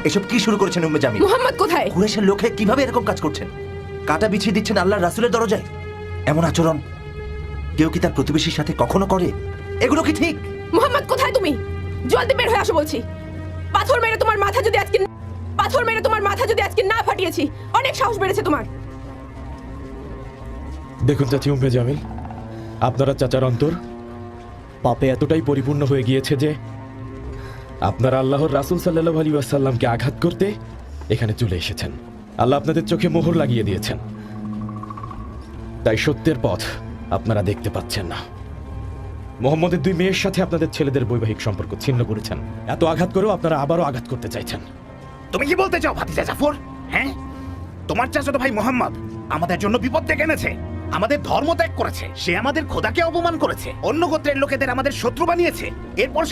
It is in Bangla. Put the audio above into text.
এসব কি শুরু করেছেন উম্মে জামিল? মুহাম্মদ কোথায়? কুরাইশের লোকে কিভাবে এরকম কাজ করছেন? কাটা বিছিয়ে দিচ্ছেন আল্লাহর রাসূলের দরজায়। এমন আচরণ কেউ কি তার প্রতিবেশীর সাথে কখনো করে? এগুলো কি ঠিক? মুহাম্মদ কোথায় তুমি? জলদি বের হয়ে আসো বলছি। পাথর মেরে তোমার মাথা যদি আজকে না ফাটিয়েছি, অনেক সাহস বেড়েছে তোমার। দেখুন চাচি উম্মে জামিল, আপনারা চাচার অন্তর পাপে এতটাই পরিপূর্ণ হয়ে গিয়েছে যে আপনারা আল্লাহর রাসূল সাল্লাল্লাহু আলাইহি ওয়াসাল্লামকে আঘাত করতে এখানে চলে এসেছেন। আল্লাহ আপনাদের চোখে মোহর লাগিয়ে দিয়েছেন, তাই সত্যের পথ আপনারা দেখতে পাচ্ছেন না। মোহাম্মদের 2 মেয়ের সাথে আপনাদের ছেলেদের বৈবাহিক সম্পর্ক ছিন্ন করেছেন। এত আঘাত করেও আপনারা আবারও আঘাত করতে চাইছেন। তুমি কি বলতে চাও ভাতিজা জাফর? হ্যাঁ, তোমার চাচাতো ভাই মোহাম্মদ আমাদের জন্য বিপদ ডেকে এনেছে, আমাদের ধর্ম ত্যাগ করেছে, সে আমাদের খোদাকে অপমান করেছে, অন্য গোত্রের লোকেদের আমাদের শত্রু বানিয়েছে, এরপর